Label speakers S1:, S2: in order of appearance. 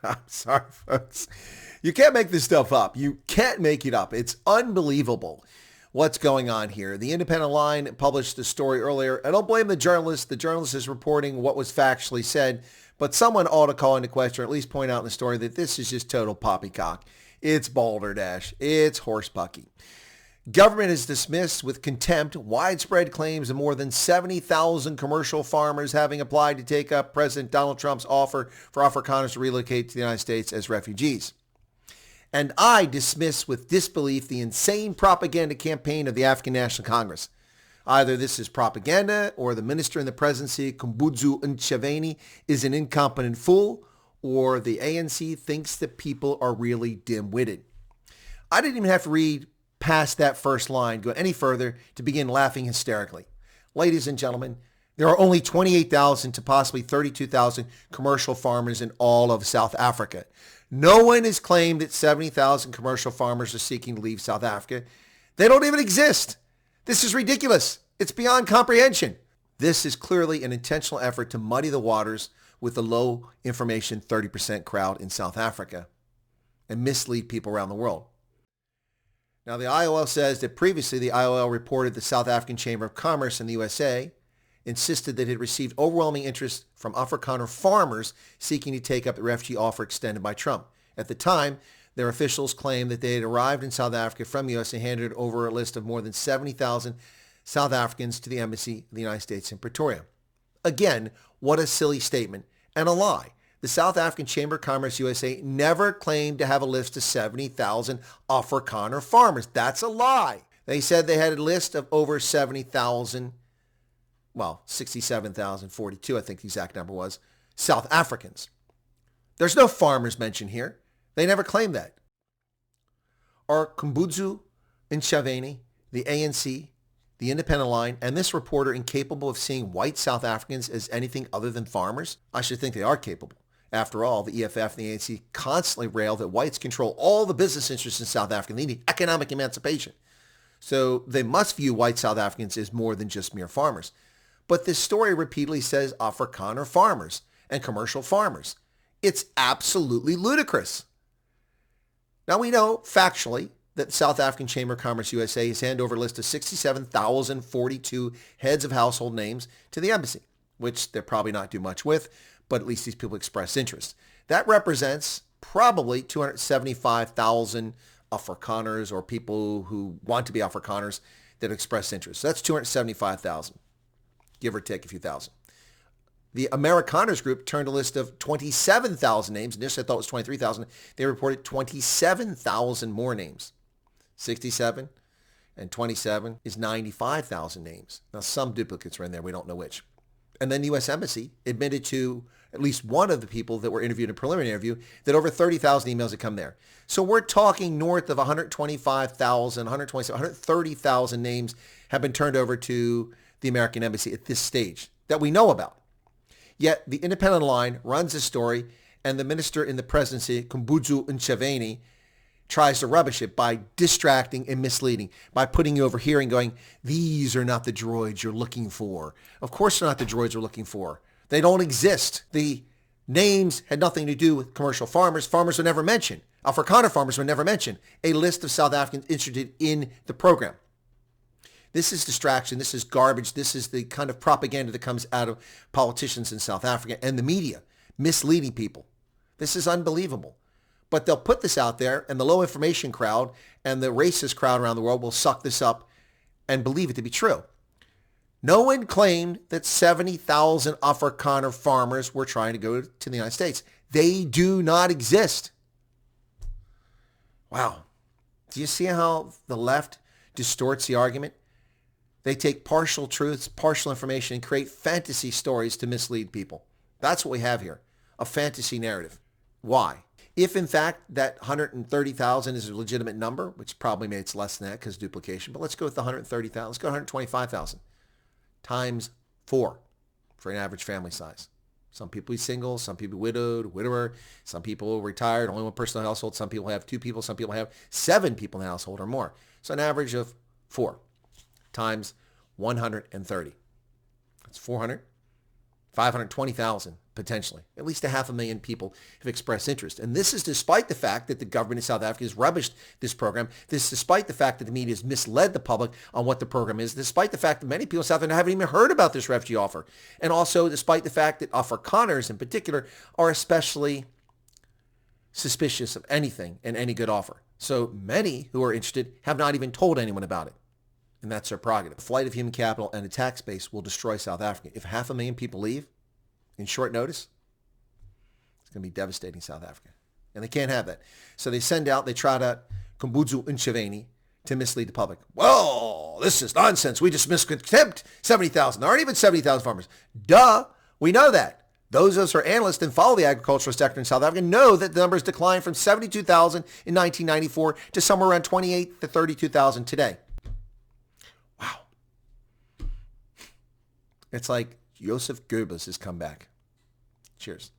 S1: I'm sorry, folks. You can't make this stuff up. You can't make it up. It's unbelievable what's going on here. The Independent Line published the story earlier. I don't blame the journalist. The journalist is reporting what was factually said, but someone ought to call into question or at least point out in the story that this is just total poppycock. It's balderdash. It's horsepucky. Government has dismissed with contempt widespread claims of more than 70,000 commercial farmers having applied to take up President Donald Trump's offer for Afrikaners to relocate to the United States as refugees. And I dismiss with disbelief the insane propaganda campaign of the African National Congress. Either this is propaganda or the minister in the presidency, Khumbudzo Ntshavheni, is an incompetent fool, or the ANC thinks that people are really dim-witted. I didn't even have to read past that first line, go any further to begin laughing hysterically. Ladies and gentlemen, there are only 28,000 to possibly 32,000 commercial farmers in all of South Africa. No one has claimed that 70,000 commercial farmers are seeking to leave South Africa. They don't even exist. This is ridiculous. It's beyond comprehension. This is clearly an intentional effort to muddy the waters with the low information 30% crowd in South Africa and mislead people around the world. Now, the IOL says that previously the IOL reported the South African Chamber of Commerce in the USA insisted that it had received overwhelming interest from Afrikaner farmers seeking to take up the refugee offer extended by Trump. At the time, their officials claimed that they had arrived in South Africa from the U.S. and handed over a list of more than 70,000 South Africans to the Embassy of the United States in Pretoria. Again, what a silly statement and a lie. The South African Chamber of Commerce USA never claimed to have a list of 70,000 Afrikaner farmers. That's a lie. They said they had a list of over 70,000, well, 67,042, I think the exact number was, South Africans. There's no farmers mentioned here. They never claimed that. Are Khumbudzo Ntshavheni, the ANC, the Independent Line, and this reporter incapable of seeing white South Africans as anything other than farmers? I should think they are capable. After all, the EFF and the ANC constantly rail that whites control all the business interests in South Africa. They need economic emancipation. So they must view white South Africans as more than just mere farmers. But this story repeatedly says Afrikaner farmers and commercial farmers. It's absolutely ludicrous. Now we know factually that the South African Chamber of Commerce USA has handed over a list of 67,042 heads of household names to the embassy, which they'll probably not do much with, but at least these people express interest. That represents probably 275,000 Afrikaners or people who want to be Afrikaners that express interest. So that's 275,000, give or take a few thousand. The Amerikaners group turned a list of 27,000 names. Initially, I thought it was 23,000. They reported 27,000 more names. 67 and 27 is 95,000 names. Now, some duplicates are in there. We don't know which. And then the U.S. Embassy admitted to at least one of the people that were interviewed in a preliminary interview that over 30,000 emails had come there. So we're talking north of 125,000, 130,000 names have been turned over to the American Embassy at this stage that we know about. Yet the Independent Line runs a story, and the minister in the presidency, Khumbudzo Ntshavheni, tries to rubbish it by distracting and misleading, by putting you over here and going, these are not the droids you're looking for. Of course they're not the droids we're looking for. They don't exist. The names had nothing to do with commercial farmers. Farmers were never mentioned. Afrikaner farmers were never mentioned. A list of South Africans interested in the program. This is distraction. This is garbage. This is the kind of propaganda that comes out of politicians in South Africa and the media, misleading people. This is unbelievable. But they'll put this out there, and the low information crowd and the racist crowd around the world will suck this up and believe it to be true. No one claimed that 70,000 Afrikaner farmers were trying to go to the United States. They do not exist. Wow. Do you see how the left distorts the argument? They take partial truths, partial information, and create fantasy stories to mislead people. That's what we have here, a fantasy narrative. Why? If, in fact, that 130,000 is a legitimate number, which probably it's less than that because duplication, but let's go with the 130,000. Let's go 125,000 times 4 for an average family size. Some people are single, some people widowed, widower, some people retired, only one person in the household. Some people have 2 people, some people have 7 people in the household or more. So an average of 4 times 130. That's 520,000 potentially. At least 500,000 people have expressed interest. And this is despite the fact that the government of South Africa has rubbished this program. This is despite the fact that the media has misled the public on what the program is, despite the fact that many people in South Africa haven't even heard about this refugee offer. And also despite the fact that Afrikaners in particular are especially suspicious of anything and any good offer. So many who are interested have not even told anyone about it. And that's their prerogative. A flight of human capital and a tax base will destroy South Africa. If 500,000 people leave in short notice, it's going to be devastating South Africa. And they can't have that. So they trot out Khumbudzo Ntshavheni to mislead the public. Well, this is nonsense. We just misconcept 70,000. There aren't even 70,000 farmers. Duh. We know that. Those of us who are analysts and follow the agricultural sector in South Africa know that the numbers declined from 72,000 in 1994 to somewhere around 28 to 32,000 today. Wow. It's like Joseph Goebbels has come back. Cheers.